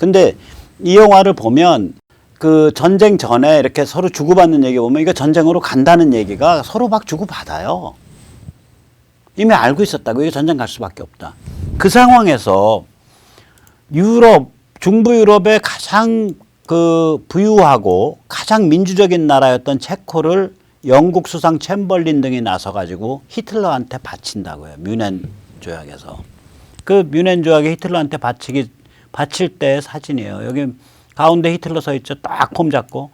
근데 이 영화를 보면 그 전쟁 전에 이렇게 서로 주고받는 얘기 보면 이거 전쟁으로 간다는 얘기가 서로 막 주고받아요. 이미 알고 있었다고. 이거 전쟁 갈 수밖에 없다. 그 상황에서 유럽, 중부 유럽의 가장 그 부유하고 가장 민주적인 나라였던 체코를 영국 수상 챔벌린 등이 나서가지고 히틀러한테 바친다고요. 뮌헨 조약에서. 그 뮌헨 조약에 히틀러한테 바칠 때의 사진이에요. 여기 가운데 히틀러 서 있죠. 딱 폼 잡고.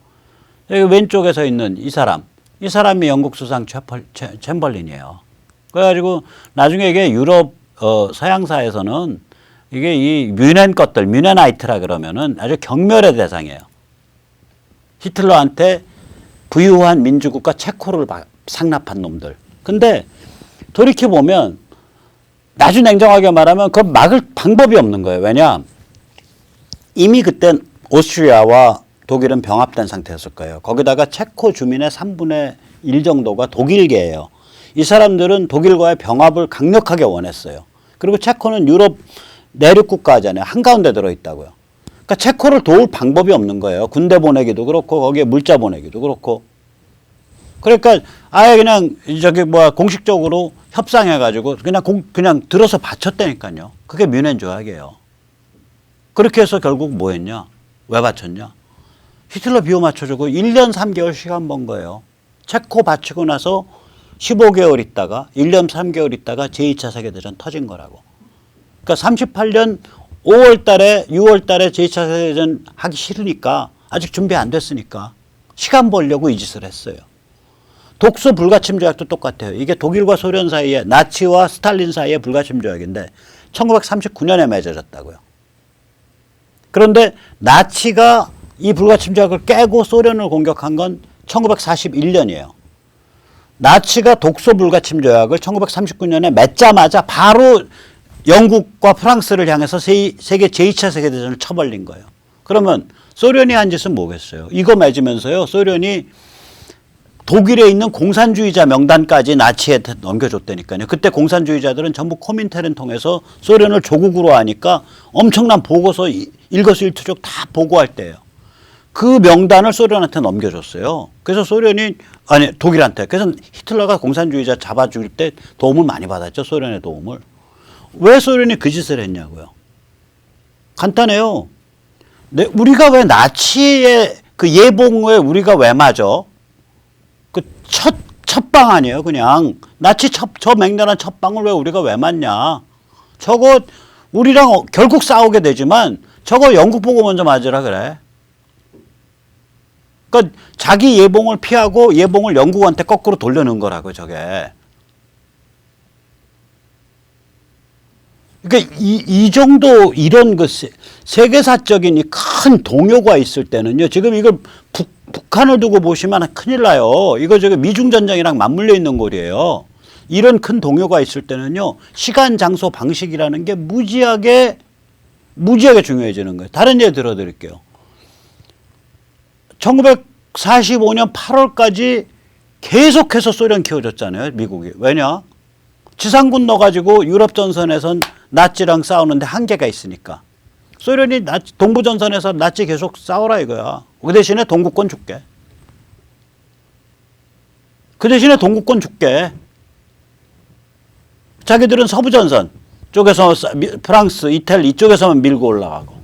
여기 왼쪽에 서 있는 이 사람이 영국 수상 챔벌린이에요. 그래가지고 나중에 이게 유럽 서양사에서는 이게 이 뮌헨 것들, 뮌헨하이트라 그러면은 아주 경멸의 대상이에요. 히틀러한테 부유한 민주국가 체코를 상납한 놈들. 근데 돌이켜보면 아주 냉정하게 말하면 그건 막을 방법이 없는 거예요. 왜냐? 이미 그땐 오스트리아와 독일은 병합된 상태였을 거예요. 거기다가 체코 주민의 3분의 1 정도가 독일계예요. 이 사람들은 독일과의 병합을 강력하게 원했어요. 그리고 체코는 유럽 내륙 국가잖아요. 한가운데 들어있다고요. 그러니까 체코를 도울 방법이 없는 거예요. 군대 보내기도 그렇고 거기에 물자 보내기도 그렇고. 그러니까 아예 그냥 공식적으로 협상해가지고 그냥 들어서 바쳤다니까요. 그게 뮌헨 조약이에요. 그렇게 해서 결국 뭐 했냐? 왜 바쳤냐? 히틀러 비호 맞춰주고 1년 3개월 시간 번 거예요. 체코 바치고 나서 15개월 있다가 1년 3개월 있다가 제2차 세계대전 터진 거라고. 그러니까 38년 5월 달에 6월 달에 제2차 세계대전 하기 싫으니까 아직 준비 안 됐으니까 시간 벌려고 이 짓을 했어요. 독소 불가침 조약도 똑같아요. 이게 독일과 소련 사이에 나치와 스탈린 사이의 불가침 조약인데 1939년에 맺어졌다고요. 그런데 나치가 이 불가침 조약을 깨고 소련을 공격한 건 1941년이에요. 나치가 독소 불가침 조약을 1939년에 맺자마자 바로 영국과 프랑스를 향해서 세계 제2차 세계대전을 쳐벌린 거예요. 그러면 소련이 한 짓은 뭐겠어요? 이거 맺으면서요. 소련이 독일에 있는 공산주의자 명단까지 나치한테 넘겨줬다니까요. 그때 공산주의자들은 전부 코민테른 통해서 소련을 조국으로 하니까 엄청난 보고서 일거수일투족 다 보고할 때예요. 그 명단을 소련한테 넘겨줬어요. 그래서 독일한테. 그래서 히틀러가 공산주의자 잡아 죽일 때 도움을 많이 받았죠. 소련의 도움을. 왜 소련이 그 짓을 했냐고요. 간단해요. 우리가 왜 나치의 그 예봉에 우리가 왜 맞아? 그 첫방 아니에요. 그냥 나치 저 맹렬한 첫방을 왜 우리가 왜 맞냐. 저거 우리랑 결국 싸우게 되지만 저거 영국 보고 먼저 맞으라 그래. 그러니까 자기 예봉을 피하고 예봉을 영국한테 거꾸로 돌려놓은 거라고 저게. 그러니까 이 정도 이런 그 세계사적인 이 큰 동요가 있을 때는요. 지금 이걸 북한을 두고 보시면 큰일 나요. 이거 저기 미중 전쟁이랑 맞물려 있는 거리예요. 이런 큰 동요가 있을 때는요. 시간, 장소, 방식이라는 게 무지하게 중요해지는 거예요. 다른 예를 들어 드릴게요. 1945년 8월까지 계속해서 소련 키워줬잖아요. 미국이. 왜냐? 지상군 넣어가지고 유럽 전선에선 나치랑 싸우는데 한계가 있으니까. 소련이 동부전선에서 나치 계속 싸워라 이거야. 그 대신에 동구권 줄게. 자기들은 서부전선 쪽에서 프랑스, 이탈리 이쪽에서만 밀고 올라가고.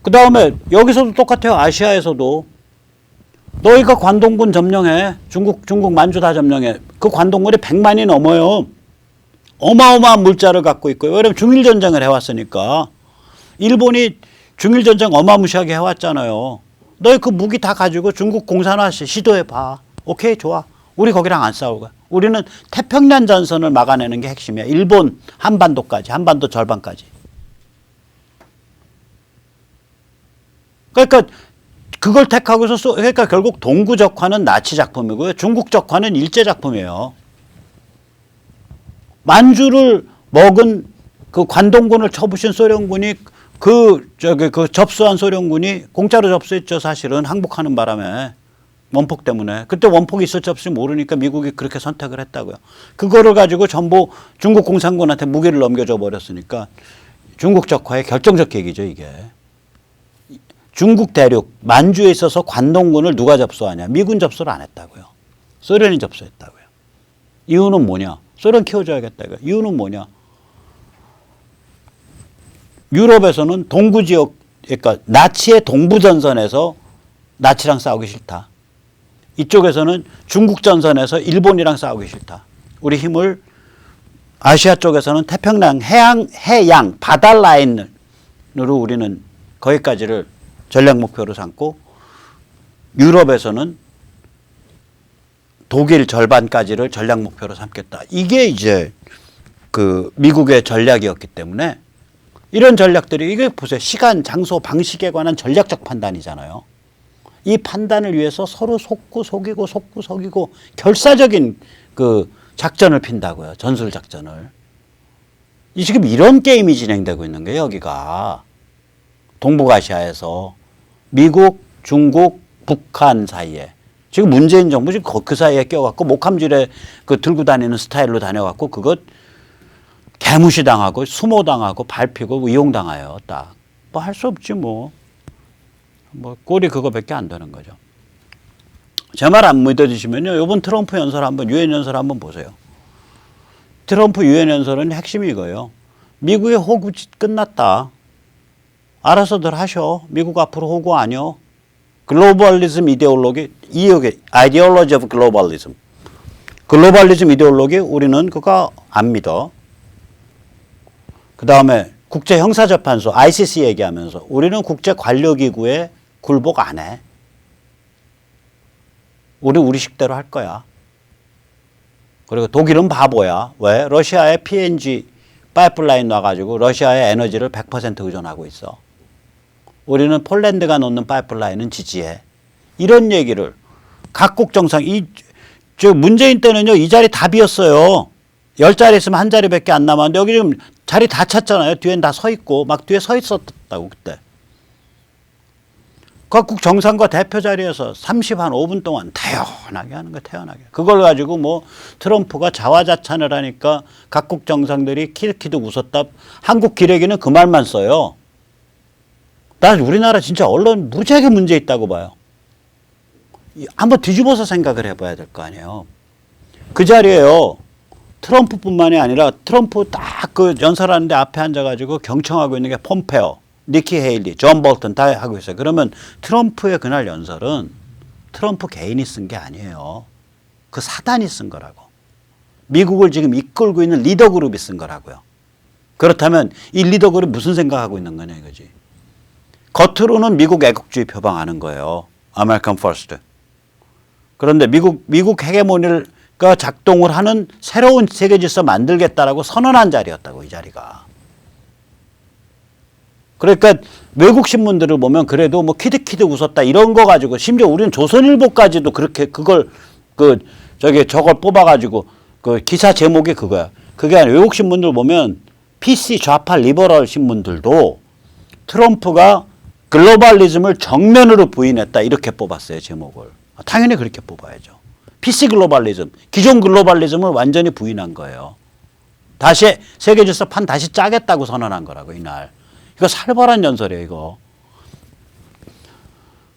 그 다음에 여기서도 똑같아요. 아시아에서도. 너희가 관동군 점령해. 중국 만주 다 점령해. 그 관동군이 100만이 넘어요. 어마어마한 물자를 갖고 있고요. 왜냐면 중일전쟁을 해왔으니까. 일본이 중일전쟁 어마무시하게 해왔잖아요. 너희 그 무기 다 가지고 중국 공산화 시도해봐. 오케이, 좋아. 우리 거기랑 안 싸울 거야. 우리는 태평양 전선을 막아내는 게 핵심이야. 일본 한반도까지, 한반도 절반까지. 그러니까 그걸 택하고서 그러니까 결국 동구 적화는 나치 작품이고요. 중국 적화는 일제 작품이에요. 만주를 먹은 그 관동군을 쳐부신 소련군이 그 접수한 소련군이 공짜로 접수했죠. 사실은 항복하는 바람에 원폭 때문에. 그때 원폭이 있을지 없을지 모르니까 미국이 그렇게 선택을 했다고요. 그거를 가지고 전부 중국 공산군한테 무기를 넘겨줘 버렸으니까 중국 적화의 결정적 계기죠, 이게. 중국 대륙 만주에 있어서 관동군을 누가 접수하냐? 미군 접수를 안 했다고요. 소련이 접수했다고요. 이유는 뭐냐? 소련 키워줘야겠다. 이유는 뭐냐? 유럽에서는 동구 지역, 그러니까 나치의 동부 전선에서 나치랑 싸우기 싫다. 이쪽에서는 중국 전선에서 일본이랑 싸우기 싫다. 우리 힘을 아시아 쪽에서는 태평양 해양 바다 라인으로 우리는 거기까지를 전략 목표로 삼고, 유럽에서는 독일 절반까지를 전략 목표로 삼겠다. 이게 이제 그 미국의 전략이었기 때문에 이런 전략들이, 이게 보세요. 시간, 장소, 방식에 관한 전략적 판단이잖아요. 이 판단을 위해서 서로 속이고 결사적인 그 작전을 핀다고요. 전술 작전을. 지금 이런 게임이 진행되고 있는 거예요. 여기가 동북아시아에서 미국, 중국, 북한 사이에 지금 문재인 정부 지금 그 사이에 껴갖고 목함질에 그 들고 다니는 스타일로 다녀갖고 그것 개무시당하고 수모당하고 밟히고 이용당해요. 딱 뭐 할 수 없지 뭐 꼴이 그거밖에 안 되는 거죠. 제 말 안 믿어지시면요, 이번 트럼프 연설 한번, 유엔 연설 한번 보세요. 트럼프 유엔 연설은 핵심이 이거예요. 미국의 호구 끝났다. 알아서들 하셔. 미국 앞으로 호구 아니요. 글로벌리즘 이데올로기, 아이디올로지 오브 글로벌리즘. 글로벌리즘 이데올로기 우리는 그거 안 믿어. 그 다음에 국제형사재판소 ICC 얘기하면서 우리는 국제관료기구에 굴복 안 해. 우리 식대로 할 거야. 그리고 독일은 바보야. 왜? 러시아에 PNG 파이프라인 놔가지고 러시아의 에너지를 100% 의존하고 있어. 우리는 폴란드가 놓는 파이프라인은 지지해. 이런 얘기를 각국 정상, 문재인 때는요, 이 자리 다 비었어요. 10자리 있으면 한 자리밖에 안 남았는데 여기 지금 자리 다 찼잖아요. 뒤엔 다 서 있고 막 뒤에 서 있었다고 그때. 각국 정상과 대표 자리에서 5분 동안 태연하게 하는 거야. 태연하게. 그걸 가지고 뭐 트럼프가 자화자찬을 하니까 각국 정상들이 키득키득 웃었다. 한국 기레기는 그 말만 써요. 나 우리나라 진짜 언론 무지하게 문제 있다고 봐요. 한번 뒤집어서 생각을 해봐야 될 거 아니에요. 그 자리에요. 트럼프뿐만이 아니라 트럼프 딱 그 연설하는데 앞에 앉아가지고 경청하고 있는 게 폼페오, 니키 헤일리, 존 볼턴 다 하고 있어요. 그러면 트럼프의 그날 연설은 트럼프 개인이 쓴 게 아니에요. 그 사단이 쓴 거라고. 미국을 지금 이끌고 있는 리더 그룹이 쓴 거라고요. 그렇다면 이 리더 그룹이 무슨 생각하고 있는 거냐 이거지. 겉으로는 미국 애국주의 표방하는 거예요. American First. 그런데 미국 헤게모니를 작동을 하는 새로운 세계 질서 만들겠다라고 선언한 자리였다고, 이 자리가. 그러니까 외국 신문들을 보면 그래도 뭐 키득키득 웃었다 이런 거 가지고, 심지어 우리는 조선일보까지도 그렇게 그걸 저걸 뽑아가지고 그 기사 제목이 그거야. 그게 아니라 외국 신문들 보면 PC 좌파 리버럴 신문들도 트럼프가 글로벌리즘을 정면으로 부인했다 이렇게 뽑았어요, 제목을. 당연히 그렇게 뽑아야죠. PC 글로벌리즘, 기존 글로벌리즘을 완전히 부인한 거예요. 다시 세계 질서 판 다시 짜겠다고 선언한 거라고, 이날. 이거 살벌한 연설이에요, 이거.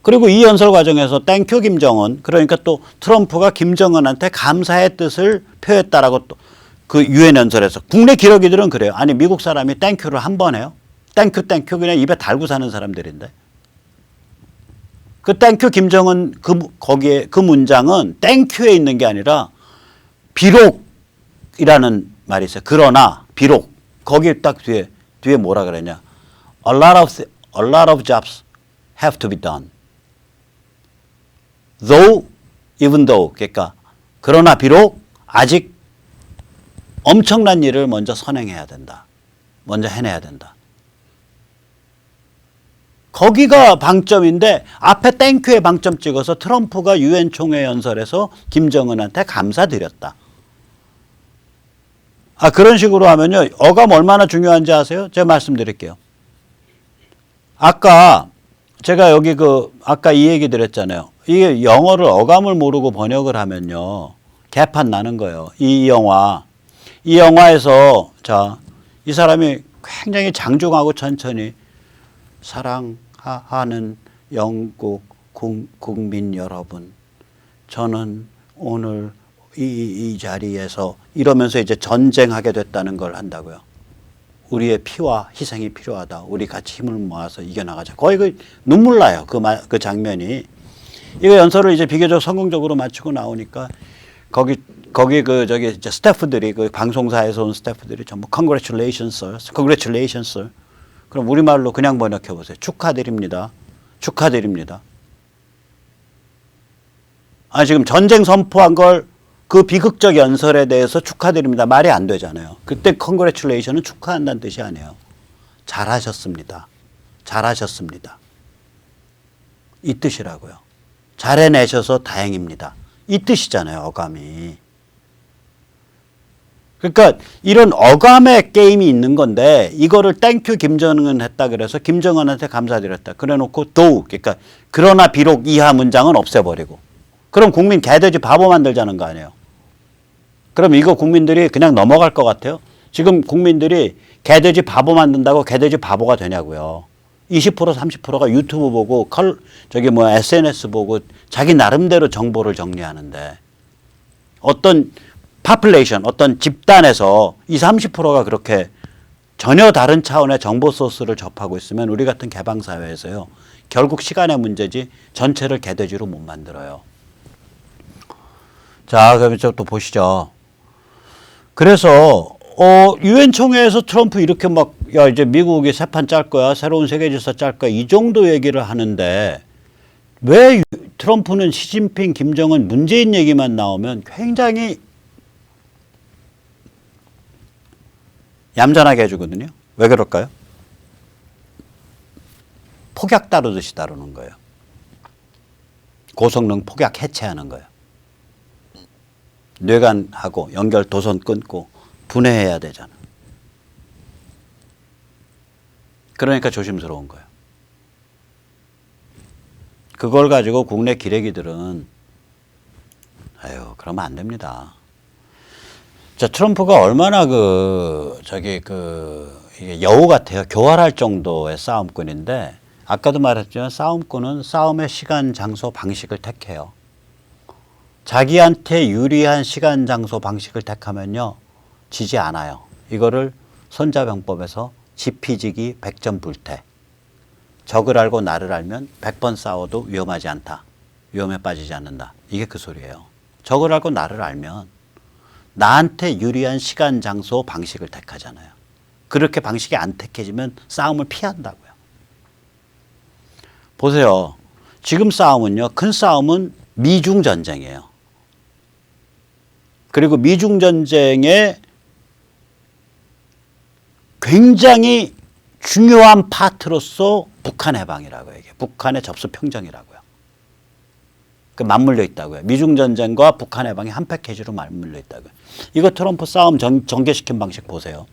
그리고 이 연설 과정에서 땡큐 김정은, 그러니까 또 트럼프가 김정은한테 감사의 뜻을 표했다라고 또 그 유엔 연설에서. 국내 기러기들은 그래요. 아니 미국 사람이 땡큐를 한 번 해요? 땡큐 그냥 입에 달고 사는 사람들인데. 그 땡큐 김정은 거기에 그 문장은 땡큐에 있는 게 아니라 비록이라는 말이 있어요. 그러나 비록. 거기 딱 뒤에 뭐라 그러냐? A lot of jobs have to be done. Though, even though. 그러니까 그러나 비록 아직 엄청난 일을 먼저 선행해야 된다. 먼저 해내야 된다. 거기가 방점인데 앞에 땡큐에 방점 찍어서 트럼프가 유엔 총회 연설에서 김정은한테 감사드렸다. 그런 식으로 하면요. 어감 얼마나 중요한지 아세요? 제가 말씀드릴게요. 아까 제가 여기 아까 이 얘기 드렸잖아요. 이게 영어를 어감을 모르고 번역을 하면요. 개판 나는 거예요. 이 영화에서 이 사람이 굉장히 장중하고 천천히 사랑하는 영국 국민 여러분, 저는 오늘 이 자리에서 이러면서 이제 전쟁하게 됐다는 걸 한다고요. 우리의 피와 희생이 필요하다. 우리 같이 힘을 모아서 이겨나가자. 거의 그 눈물 나요. 그 장면이. 이거 연설을 이제 비교적 성공적으로 마치고 나오니까 거기 저기 이제 스태프들이 그 방송사에서 온 스태프들이 전부 congratulations sir, congratulations sir. 그럼 우리말로 그냥 번역해 보세요. 축하드립니다. 축하드립니다. 아, 지금 전쟁 선포한 걸 그 비극적 연설에 대해서 축하드립니다. 말이 안 되잖아요. 그때 congratulation은 축하한다는 뜻이 아니에요. 잘하셨습니다. 잘하셨습니다. 이 뜻이라고요. 잘 해내셔서 다행입니다. 이 뜻이잖아요. 어감이. 그러니까 이런 어감의 게임이 있는 건데 이거를 땡큐 김정은 했다 그래서 김정은한테 감사드렸다. 그래놓고 그러니까 그러나 비록 이하 문장은 없애버리고 그럼 국민 개돼지 바보 만들자는 거 아니에요. 그럼 이거 국민들이 그냥 넘어갈 것 같아요. 지금 국민들이 개돼지 바보 만든다고 개돼지 바보가 되냐고요. 20% 30%가 유튜브 보고 SNS 보고 자기 나름대로 정보를 정리하는데 어떤 파퓰레이션, 어떤 집단에서 20, 30%가 그렇게 전혀 다른 차원의 정보 소스를 접하고 있으면 우리 같은 개방사회에서요. 결국 시간의 문제지 전체를 개돼지로 못 만들어요. 자, 그럼 또 보시죠. 그래서 유엔 총회에서 트럼프 이렇게 막 야 이제 미국이 새 판 짤 거야, 새로운 세계 질서 짤 거야 이 정도 얘기를 하는데 왜 트럼프는 시진핑, 김정은, 문재인 얘기만 나오면 굉장히 얌전하게 해주거든요. 왜 그럴까요? 폭약 다루듯이 다루는 거예요. 고성능 폭약 해체하는 거예요. 뇌관하고 연결 도선 끊고 분해해야 되잖아. 그러니까 조심스러운 거예요. 그걸 가지고 국내 기레기들은 아유 그러면 안 됩니다. 자, 트럼프가 얼마나 이게 여우 같아요. 교활할 정도의 싸움꾼인데 아까도 말했지만 싸움꾼은 싸움의 시간, 장소, 방식을 택해요. 자기한테 유리한 시간, 장소, 방식을 택하면요. 지지 않아요. 이거를 손자병법에서 지피지기 100점 불태. 적을 알고 나를 알면 100번 싸워도 위험하지 않다. 위험에 빠지지 않는다. 이게 그 소리예요. 적을 알고 나를 알면 나한테 유리한 시간, 장소, 방식을 택하잖아요. 그렇게 방식이 안 택해지면 싸움을 피한다고요. 보세요. 지금 싸움은요. 큰 싸움은 미중 전쟁이에요. 그리고 미중 전쟁의 굉장히 중요한 파트로서 북한 해방이라고요. 이게 북한의 접수 평정이라고요. 그 맞물려 있다고요. 미중 전쟁과 북한 해방이 한 패키지로 맞물려 있다고요. 이거 트럼프 싸움 전개시킨 방식 보세요.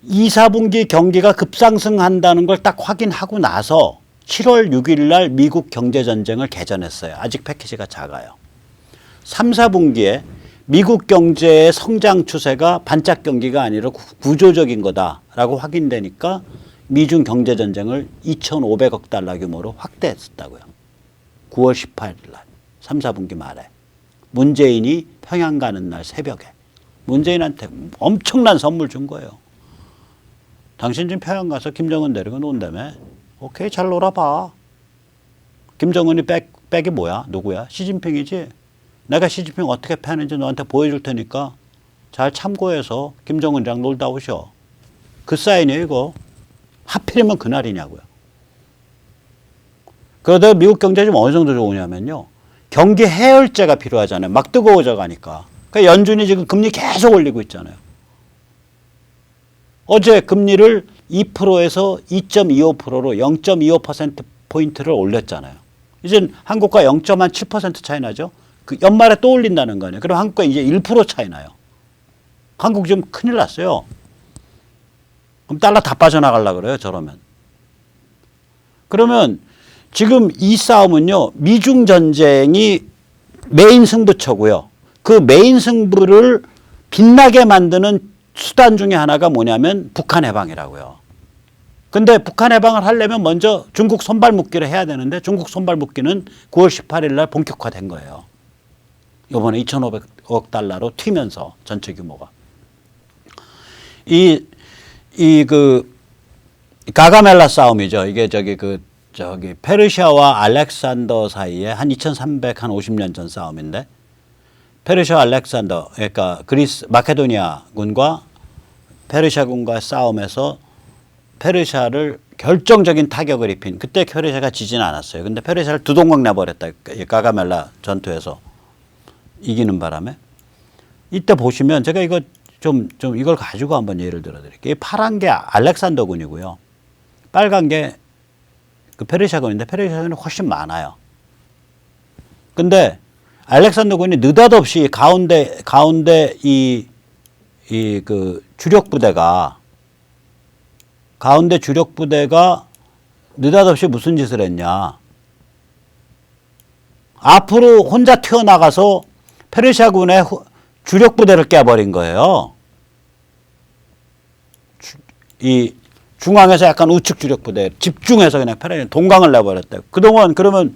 2, 4분기 경기가 급상승한다는 걸 딱 확인하고 나서 7월 6일 날 미국 경제전쟁을 개전했어요. 아직 패키지가 작아요. 3, 4분기에 미국 경제의 성장 추세가 반짝 경기가 아니라 구조적인 거다라고 확인되니까 미중 경제전쟁을 2,500억 달러 규모로 확대했었다고요. 9월 18일 날 3, 4분기 말에 문재인이 평양 가는 날 새벽에 문재인한테 엄청난 선물 준 거예요. 당신 지금 평양 가서 김정은 데리고 논다며. 오케이 잘 놀아봐. 김정은이 백이 뭐야? 누구야? 시진핑이지? 내가 시진핑 어떻게 패는지 너한테 보여줄 테니까 잘 참고해서 김정은이랑 놀다 오셔. 그 사인이에요 이거. 하필이면 그날이냐고요. 그러다 미국 경제 좀 어느 정도 좋으냐면요. 경기 해열제가 필요하잖아요. 막 뜨거워져 가니까. 그러니까 연준이 지금 금리 계속 올리고 있잖아요. 어제 금리를 2%에서 2.25%로 0.25%포인트를 올렸잖아요. 이제 한국과 0.7% 차이 나죠. 그 연말에 또 올린다는 거 아니에요. 그럼 한국과 이제 1% 차이 나요. 한국 지금 큰일 났어요. 그럼 달러 다 빠져나가려고 그래요. 저러면. 그러면 지금 이 싸움은요. 미중 전쟁이 메인 승부처고요. 그 메인 승부를 빛나게 만드는 수단 중에 하나가 뭐냐면 북한 해방이라고요. 근데 북한 해방을 하려면 먼저 중국 손발 묶기를 해야 되는데 중국 손발 묶기는 9월 18일 날 본격화된 거예요. 이번에 2,500억 달러로 튀면서 전체 규모가. 가가멜라 싸움이죠. 이게 페르시아와 알렉산더 사이에 한 2350년 전 싸움인데 페르시아 알렉산더 그러니까 그리스 마케도니아 군과 페르시아 군과의 싸움에서 페르시아를 결정적인 타격을 입힌 그때 페르시아가 지지는 않았어요. 근데 페르시아를 두 동강 내버렸다. 가가멜라 전투에서 이기는 바람에 이때 보시면 제가 이거 좀 이걸 가지고 한번 예를 들어 드릴게요. 파란 게 알렉산더 군이고요. 빨간 게 그 페르시아 군인데 페르시아 군이 훨씬 많아요. 근데 알렉산더 군이 느닷없이 가운데 그 주력 부대가 느닷없이 무슨 짓을 했냐. 앞으로 혼자 튀어나가서 페르시아 군의 주력 부대를 깨버린 거예요. 이 중앙에서 약간 우측 주력 부대 집중해서 그냥 페르시아 동강을 내버렸대요. 그동안 그러면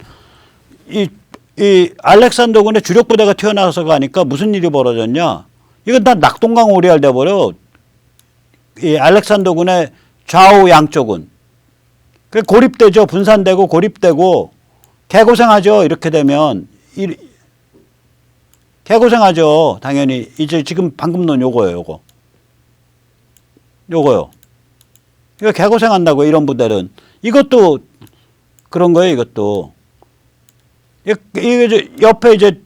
이 알렉산더 군의 주력 부대가 튀어나와서 가니까 무슨 일이 벌어졌냐. 이건 다 낙동강 오리알 돼버려. 이 알렉산더 군의 좌우 양쪽은. 그 고립되죠. 분산되고 고립되고 개고생하죠. 이렇게 되면. 개고생하죠. 당연히. 이제 지금 방금 논 요거예요. 요거요. 이거 개고생한다고 이런 부대는. 이것도 그런 거예요. 이것도. 이게 옆에 이제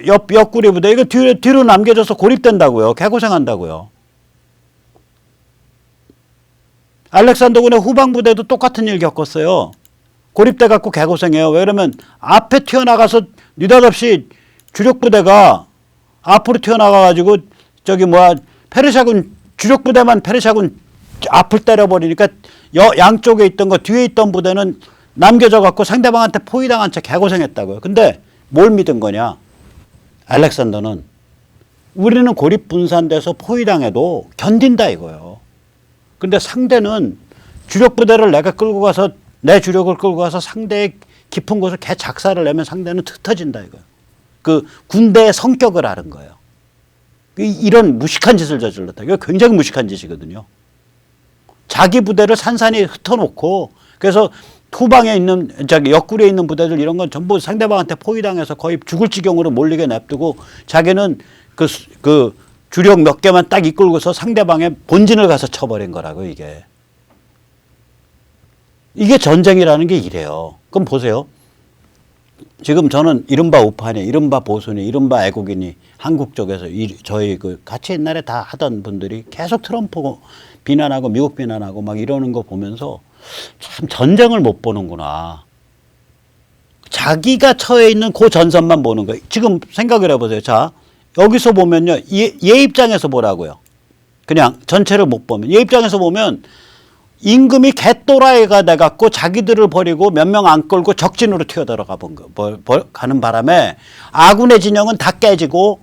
옆구리 부대 이거 뒤로 남겨져서 고립된다고요. 개고생한다고요. 알렉산더 군의 후방 부대도 똑같은 일 겪었어요. 고립돼 갖고 개고생해요. 왜 그러면 앞에 튀어나가서 느닷없이 주력 부대가 앞으로 튀어나가 가지고 페르시아군 주력 부대만 페르시아군 앞을 때려버리니까 양쪽에 있던 거 뒤에 있던 부대는 남겨져 갖고 상대방한테 포위당한 채 개고생했다고요. 근데 뭘 믿은 거냐? 알렉산더는 우리는 고립 분산돼서 포위당해도 견딘다 이거예요. 근데 상대는 주력 부대를 내가 끌고 가서 내 주력을 끌고 가서 상대의 깊은 곳을 개 작사를 내면 상대는 흩어진다 이거예요. 그 군대의 성격을 아는 거예요. 이런 무식한 짓을 저질렀다. 이거 굉장히 무식한 짓이거든요. 자기 부대를 산산히 흩어놓고 그래서 후방에 있는 옆구리에 있는 부대들 이런 건 전부 상대방한테 포위당해서 거의 죽을 지경으로 몰리게 냅두고 자기는 그 주력 몇 개만 딱 이끌고서 상대방의 본진을 가서 쳐버린 거라고 이게. 이게 전쟁이라는 게 이래요. 그럼 보세요. 지금 저는 이른바 우파니, 이른바 보수니, 이른바 애국이니 한국 쪽에서 저희 같이 옛날에 다 하던 분들이 계속 트럼프 비난하고 미국 비난하고 막 이러는 거 보면서 참 전쟁을 못 보는구나. 자기가 처해 있는 그 전선만 보는 거예요. 지금 생각을 해보세요. 자, 여기서 보면요. 얘 입장에서 보라고요. 그냥 전체를 못 보면. 얘 입장에서 보면 임금이 개또라이가 돼갖고 자기들을 버리고 몇 명 안 끌고 적진으로 튀어들어가 가는 바람에 아군의 진영은 다 깨지고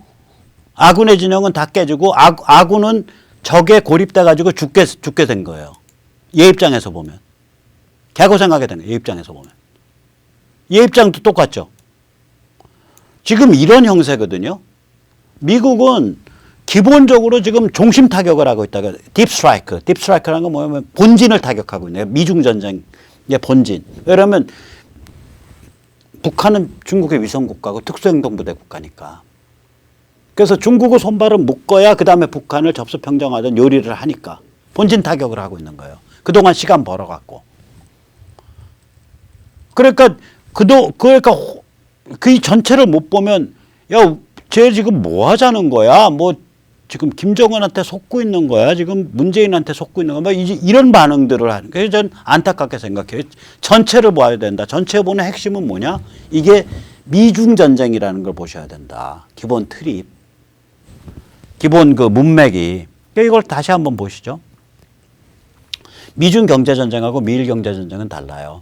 아군은 적에 고립돼가지고 죽게 된 거예요. 얘 입장에서 보면. 개고생하게 된 거예요. 얘 입장에서 보면. 얘 입장도 똑같죠. 지금 이런 형세거든요. 미국은 기본적으로 지금 중심 타격을 하고 있다. 딥스트라이크. 딥스트라이크라는 건 뭐냐면 본진을 타격하고 있네요. 미중 전쟁의 본진. 왜냐하면 북한은 중국의 위성국가고 특수행동부대 국가니까. 그래서 중국의 손발을 묶어야 그다음에 북한을 접수평정하던 요리를 하니까 본진 타격을 하고 있는 거예요. 그동안 시간 벌어갖고. 그러니까 그 전체를 못 보면 야, 쟤 지금 뭐 하자는 거야? 뭐 지금 김정은한테 속고 있는 거야? 지금 문재인한테 속고 있는 거야? 막 이런 반응들을 하는 거예요. 저는 안타깝게 생각해요. 전체를 봐야 된다. 전체 보는 핵심은 뭐냐? 이게 미중 전쟁이라는 걸 보셔야 된다. 기본 트립. 기본 그 문맥이. 이걸 다시 한번 보시죠. 미중 경제전쟁하고 미일 경제전쟁은 달라요.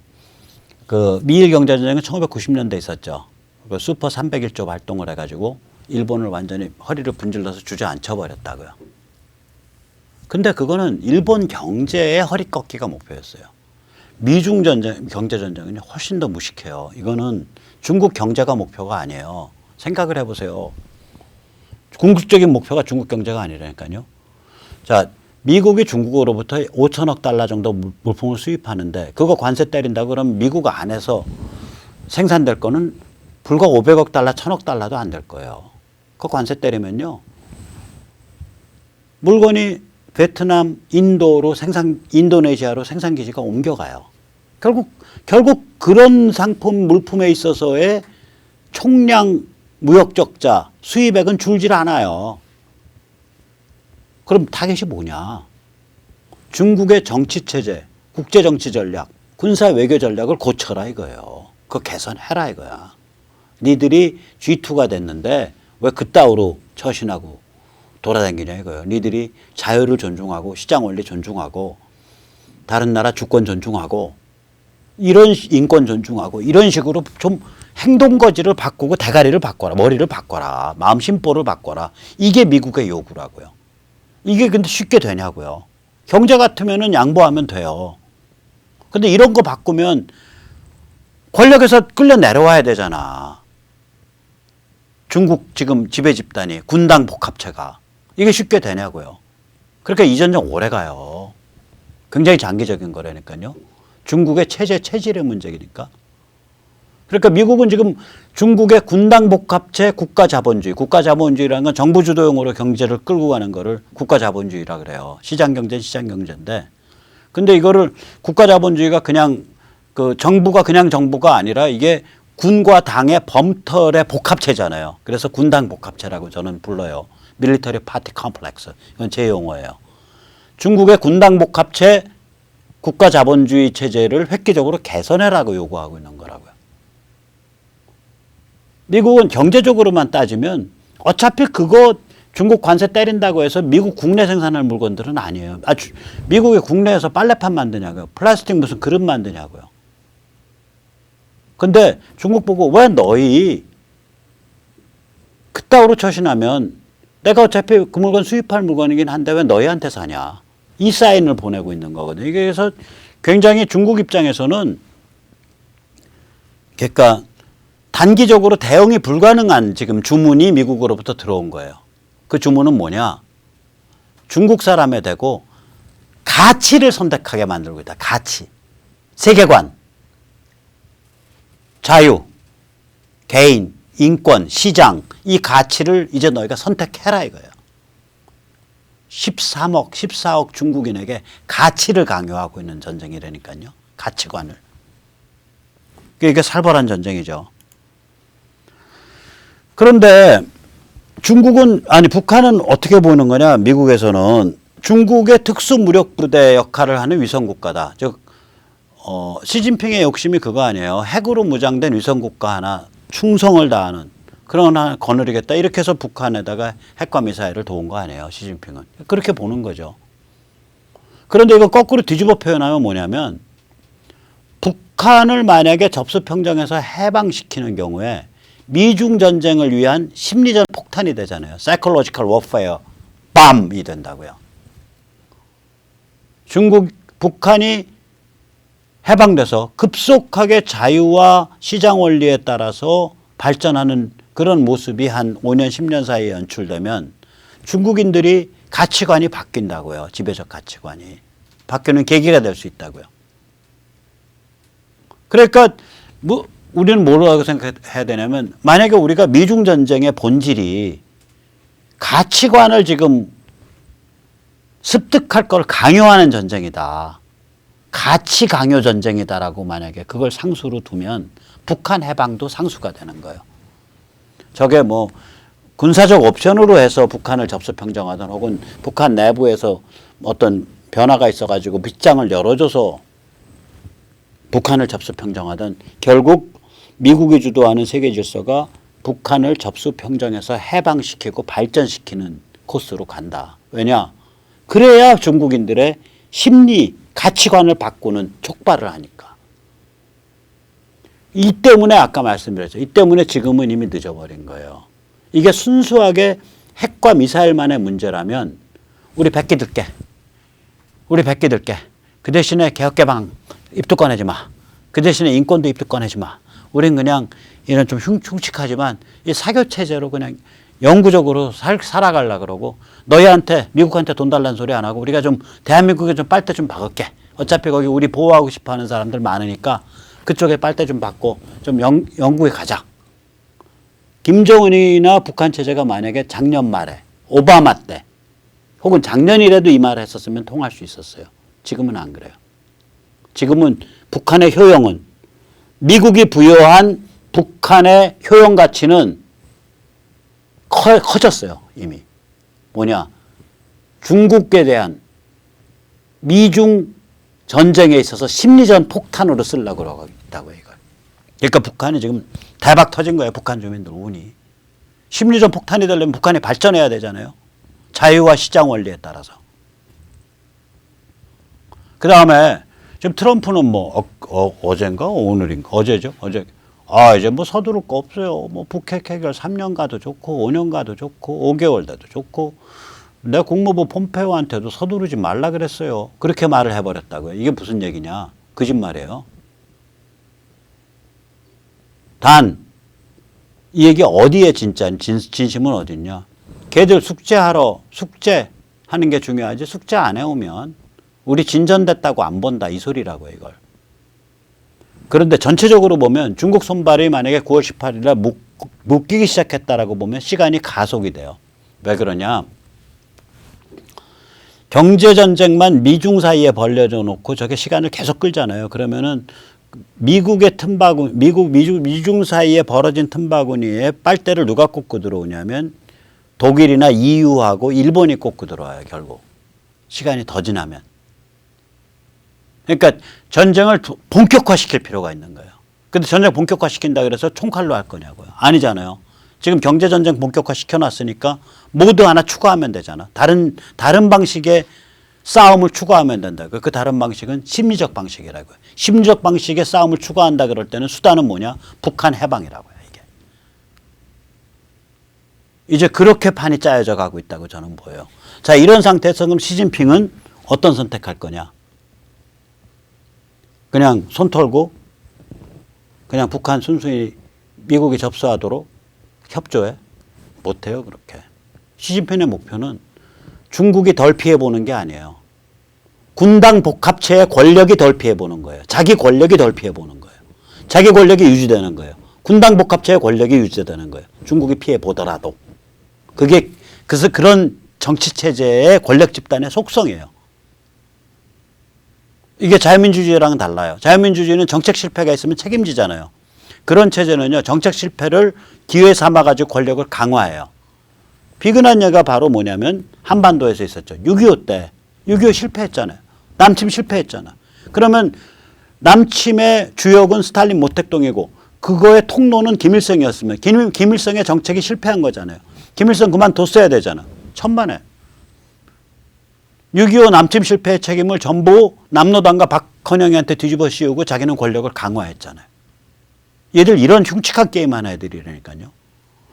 그 미일 경제전쟁은 1990년대에 있었죠. 그 슈퍼 301조 발동을 해가지고 일본을 완전히 허리를 분질러서 주저앉혀 버렸다고요. 근데 그거는 일본 경제의 허리 꺾기가 목표였어요. 미중 전쟁, 경제 전쟁은 훨씬 더 무식해요. 이거는 중국 경제가 목표가 아니에요. 생각을 해보세요. 궁극적인 목표가 중국 경제가 아니라니까요. 자, 미국이 중국으로부터 5천억 달러 정도 물품을 수입하는데 그거 관세 때린다 그러면 미국 안에서 생산될 거는 불과 500억 달러, 1000억 달러도 안 될 거예요. 그 관세 때리면요. 물건이 베트남, 인도네시아로 생산 기지가 옮겨가요. 결국 그런 상품, 물품에 있어서의 총량 무역 적자, 수입액은 줄질 않아요. 그럼 타겟이 뭐냐? 중국의 정치 체제, 국제 정치 전략, 군사 외교 전략을 고쳐라 이거예요. 그거 개선해라 이거야. 니들이 G2가 됐는데 왜 그따위로 처신하고 돌아다니냐 이거예요. 니들이 자유를 존중하고 시장 원리 존중하고 다른 나라 주권 존중하고 이런 인권 존중하고 이런 식으로 좀 행동 거지를 바꾸고 대가리를 바꿔라. 머리를 바꿔라. 마음 심보를 바꿔라. 이게 미국의 요구라고요. 이게 근데 쉽게 되냐고요. 경제 같으면은 양보하면 돼요. 근데 이런 거 바꾸면 권력에서 끌려 내려와야 되잖아. 중국 지금 지배 집단이 군당 복합체가 이게 쉽게 되냐고요. 그러니까 이 전쟁 오래 가요. 굉장히 장기적인 거라니까요. 중국의 체질의 문제니까. 그러니까 미국은 지금 중국의 군당 복합체 국가자본주의라는 건 정부 주도형으로 경제를 끌고 가는 거를 국가자본주의라 그래요. 시장경제는 시장경제인데. 근데 이거를 국가자본주의가 그냥 그 정부가 그냥 정부가 아니라 이게 군과 당의 범털의 복합체잖아요. 그래서 군당 복합체라고 저는 불러요. 밀리터리 파티 컴플렉스. 이건 제 용어예요. 중국의 군당 복합체 국가자본주의 체제를 획기적으로 개선해라고 요구하고 있는 거라고요. 미국은 경제적으로만 따지면 어차피 그거 중국 관세 때린다고 해서 미국 국내 생산할 물건들은 아니에요. 미국이 국내에서 빨래판 만드냐고요. 플라스틱 무슨 그릇 만드냐고요. 근데 중국 보고 왜 너희 그따위로 처신하면 내가 어차피 그 물건 수입할 물건이긴 한데 왜 너희한테 사냐. 이 사인을 보내고 있는 거거든요. 이게 그래서 굉장히 중국 입장에서는 그러니까 단기적으로 대응이 불가능한 지금 주문이 미국으로부터 들어온 거예요. 그 주문은 뭐냐? 중국 사람에 대고 가치를 선택하게 만들고 있다. 가치. 세계관. 자유. 개인. 인권. 시장. 이 가치를 이제 너희가 선택해라 이거예요. 13억, 14억 중국인에게 가치를 강요하고 있는 전쟁이라니까요. 가치관을. 이게 살벌한 전쟁이죠. 그런데 북한은 어떻게 보는 거냐? 미국에서는 중국의 특수무력부대 역할을 하는 위성국가다. 즉, 시진핑의 욕심이 그거 아니에요. 핵으로 무장된 위성국가 하나 충성을 다하는 그런 하나 거느리겠다. 이렇게 해서 북한에다가 핵과 미사일을 도운 거 아니에요. 시진핑은. 그렇게 보는 거죠. 그런데 이거 거꾸로 뒤집어 표현하면 뭐냐면 북한을 만약에 접수평정에서 해방시키는 경우에 미중 전쟁을 위한 심리전 폭탄이 되잖아요. Psychological warfare, BAM이 된다고요. 북한이 해방돼서 급속하게 자유와 시장 원리에 따라서 발전하는 그런 모습이 한 5년, 10년 사이에 연출되면 중국인들이 가치관이 바뀐다고요. 지배적 가치관이. 바뀌는 계기가 될 수 있다고요. 그러니까 우리는 뭐라고 생각해야 되냐면 만약에 우리가 미중 전쟁의 본질이 가치관을 지금 습득할 걸 강요하는 전쟁이다. 가치 강요 전쟁이다라고 만약에 그걸 상수로 두면 북한 해방도 상수가 되는 거예요. 저게 뭐 군사적 옵션으로 해서 북한을 접수평정하든 혹은 북한 내부에서 어떤 변화가 있어가지고 밑장을 열어줘서 북한을 접수평정하든 결국 미국이 주도하는 세계 질서가 북한을 접수평정해서 해방시키고 발전시키는 코스로 간다. 왜냐? 그래야 중국인들의 심리, 가치관을 바꾸는 촉발을 하니까. 이 때문에 아까 말씀드렸죠. 이 때문에 지금은 이미 늦어버린 거예요. 이게 순수하게 핵과 미사일만의 문제라면 우리 백기 들게. 우리 백기 들게. 그 대신에 개혁개방 입도 꺼내지 마. 그 대신에 인권도 입도 꺼내지 마. 우린 그냥 이런 좀 흉측하지만 이 사교체제로 그냥 영구적으로 살아가려고 그러고 너희한테 미국한테 돈 달라는 소리 안 하고 우리가 좀 대한민국에 좀 빨대 좀 박을게. 어차피 거기 우리 보호하고 싶어 하는 사람들 많으니까 그쪽에 빨대 좀 받고 좀 영국에 가자. 김정은이나 북한 체제가 만약에 작년 말에 오바마 때 혹은 작년이라도 이 말을 했었으면 통할 수 있었어요. 지금은 안 그래요. 지금은 북한의 효용은 미국이 부여한 북한의 효용 가치는 커졌어요. 이미. 뭐냐. 중국에 대한 미중 전쟁에 있어서 심리전 폭탄으로 쓰려고 하고 있다고요. 이걸. 그러니까 북한이 지금 대박 터진 거예요. 북한 주민들 운이. 심리전 폭탄이 되려면 북한이 발전해야 되잖아요. 자유와 시장 원리에 따라서. 그 다음에 지금 트럼프는 뭐 어젠가 오늘인가 어제죠. 어제 이제 뭐 서두를 거 없어요. 뭐 북핵 해결 3년 가도 좋고 5년 가도 좋고 5개월 돼도 좋고 내 국무부 폼페오한테도 서두르지 말라 그랬어요. 그렇게 말을 해버렸다고요. 이게 무슨 얘기냐. 거짓말이에요. 단 이 얘기 어디에 진심은 어딨냐. 걔들 숙제하는 게 중요하지 숙제 안 해오면 우리 진전됐다고 안 본다 이 소리라고요. 이걸. 그런데 전체적으로 보면 중국 손발이 만약에 9월 18일 날 묶이기 시작했다라고 보면 시간이 가속이 돼요. 왜 그러냐. 경제전쟁만 미중 사이에 벌려져 놓고 저게 시간을 계속 끌잖아요. 그러면은 미국의 미중 사이에 벌어진 틈바구니에 빨대를 누가 꽂고 들어오냐면 독일이나 EU하고 일본이 꽂고 들어와요. 결국. 시간이 더 지나면. 그러니까 전쟁을 본격화시킬 필요가 있는 거예요. 근데 전쟁 본격화시킨다 그래서 총칼로 할 거냐고요. 아니잖아요. 지금 경제전쟁 본격화시켜놨으니까 모두 하나 추가하면 되잖아. 다른 방식의 싸움을 추가하면 된다. 그 다른 방식은 심리적 방식이라고요. 심리적 방식의 싸움을 추가한다 그럴 때는 수단은 뭐냐? 북한 해방이라고요. 이게. 이제 그렇게 판이 짜여져 가고 있다고 저는 보여요. 자, 이런 상태에서 그럼 시진핑은 어떤 선택할 거냐? 그냥 손 털고 그냥 북한 순순히 미국이 접수하도록 협조해? 못해요. 그렇게. 시진핑의 목표는 중국이 덜 피해보는 게 아니에요. 군당 복합체의 권력이 덜 피해보는 거예요. 자기 권력이 덜 피해보는 거예요. 자기 권력이 유지되는 거예요. 군당 복합체의 권력이 유지되는 거예요. 중국이 피해보더라도. 그래서 그런 정치체제의 권력 집단의 속성이에요. 이게 자유민주주의랑은 달라요. 자유민주주의는 정책 실패가 있으면 책임지잖아요. 그런 체제는요. 정책 실패를 기회 삼아가지고 권력을 강화해요. 비근한 예가 바로 뭐냐면 한반도에서 있었죠. 6.25 때. 6.25 실패했잖아요. 남침 실패했잖아. 그러면 남침의 주역은 스탈린 모택동이고 그거의 통로는 김일성이었으면 김일성의 정책이 실패한 거잖아요. 김일성 그만뒀어야 되잖아. 천만에. 6.25 남침 실패의 책임을 전부 남로당과 박헌영이한테 뒤집어 씌우고 자기는 권력을 강화했잖아요. 얘들 이런 흉측한 게임 하는 애들이라니까요.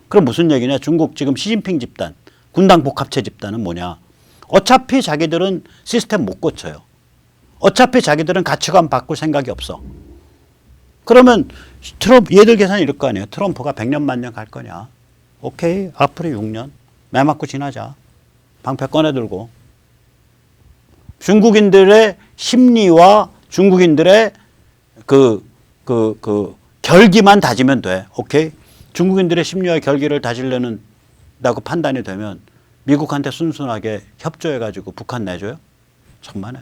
그럼 무슨 얘기냐. 중국 지금 시진핑 집단, 군당 복합체 집단은 뭐냐. 어차피 자기들은 시스템 못 고쳐요. 어차피 자기들은 가치관 바꿀 생각이 없어. 그러면 얘들 계산이 이럴 거 아니에요. 트럼프가 100년 만년 갈 거냐. 오케이. 앞으로 6년. 매 맞고 지나자. 방패 꺼내들고. 중국인들의 심리와 중국인들의 결기만 다지면 돼. 오케이? 중국인들의 심리와 결기를 다지려는다고 판단이 되면 미국한테 순순하게 협조해가지고 북한 내줘요? 천만에.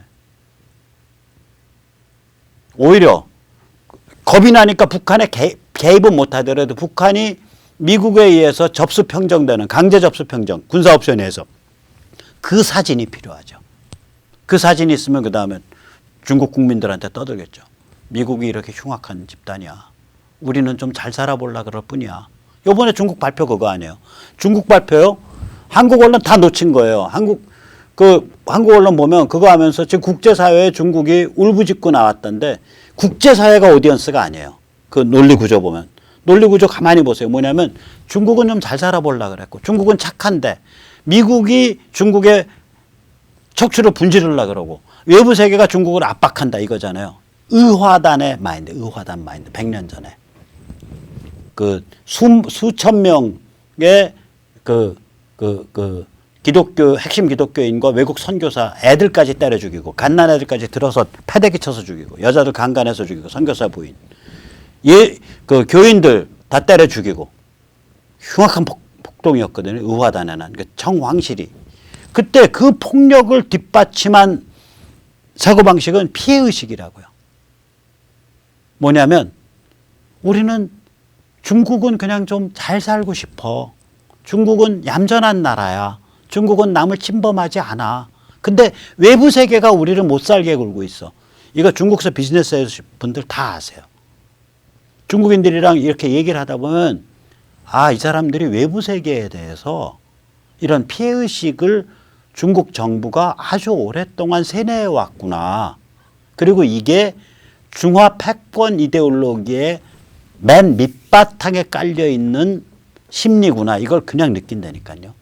오히려 겁이 나니까 북한에 개입은 못하더라도 북한이 미국에 의해서 접수 평정되는 강제 접수 평정 군사 옵션에 의해서 그 사진이 필요하죠. 그 사진이 있으면 그 다음에 중국 국민들한테 떠들겠죠. 미국이 이렇게 흉악한 집단이야. 우리는 좀 잘 살아보려고 그럴 뿐이야. 요번에 중국 발표 그거 아니에요. 중국 발표요. 한국 언론 다 놓친 거예요. 한국 언론 보면 그거 하면서 지금 국제사회에 중국이 울부짖고 나왔던데 국제사회가 오디언스가 아니에요. 그 논리구조 보면. 논리구조 가만히 보세요. 뭐냐면 중국은 좀 잘 살아보려고 그랬고 중국은 착한데 미국이 중국의 척추를 분지르려고 그러고 외부 세계가 중국을 압박한다 이거잖아요. 의화단의 마인드, 의화단 마인드. 100년 전에 그 수천 명의 기독교 핵심 기독교인과 외국 선교사 애들까지 때려 죽이고 갓난 애들까지 들어서 패대기 쳐서 죽이고 여자들 강간해서 죽이고 선교사 부인 그 교인들 다 때려 죽이고 흉악한 폭동이었거든요. 의화단에는 그 청황실이 그때 그 폭력을 뒷받침한 사고방식은 피해의식이라고요. 뭐냐면 우리는 중국은 그냥 좀 잘 살고 싶어. 중국은 얌전한 나라야. 중국은 남을 침범하지 않아. 근데 외부 세계가 우리를 못 살게 굴고 있어. 이거 중국서 비즈니스 분들 다 아세요. 중국인들이랑 이렇게 얘기를 하다 보면 아, 이 사람들이 외부 세계에 대해서 이런 피해의식을 중국 정부가 아주 오랫동안 세뇌해 왔구나. 그리고 이게 중화 패권 이데올로기의 맨 밑바탕에 깔려 있는 심리구나. 이걸 그냥 느낀다니까요.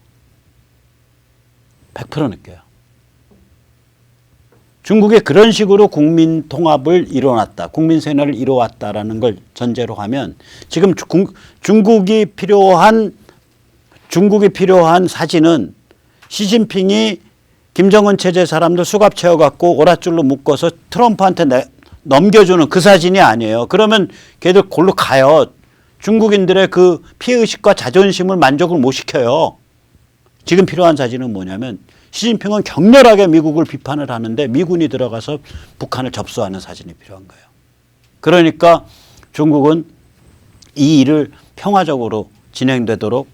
100% 느껴요. 중국에 그런 식으로 국민 통합을 이뤄놨다. 국민 세뇌를 이뤄왔다라는 걸 전제로 하면 지금 중국이 필요한 사진은 시진핑이 김정은 체제 사람들 수갑 채워갖고 오랏줄로 묶어서 트럼프한테 넘겨주는 그 사진이 아니에요. 그러면 걔들 골로 가요. 중국인들의 그 피해의식과 자존심을 만족을 못 시켜요. 지금 필요한 사진은 뭐냐면 시진핑은 격렬하게 미국을 비판을 하는데 미군이 들어가서 북한을 접수하는 사진이 필요한 거예요. 그러니까 중국은 이 일을 평화적으로 진행되도록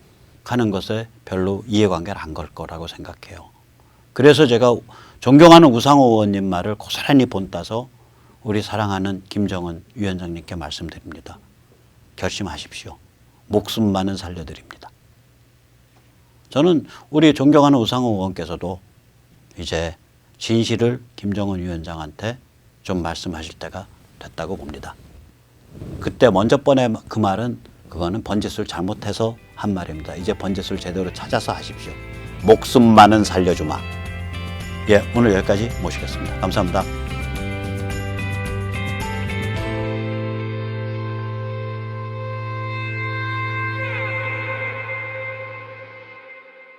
하는 것에 별로 이해관계를 안 걸 거라고 생각해요. 그래서 제가 존경하는 우상호 의원님 말을 고스란히 본따서 우리 사랑하는 김정은 위원장님께 말씀드립니다. 결심하십시오. 목숨만은 살려드립니다. 저는 우리 존경하는 우상호 의원께서도 이제 진실을 김정은 위원장한테 좀 말씀하실 때가 됐다고 봅니다. 그때 먼저 번에 그 말은 그거는 번짓을 잘못해서 한 말입니다. 이제 번짓을 제대로 찾아서 하십시오. 목숨만은 살려주마. 예, 오늘 여기까지 모시겠습니다. 감사합니다.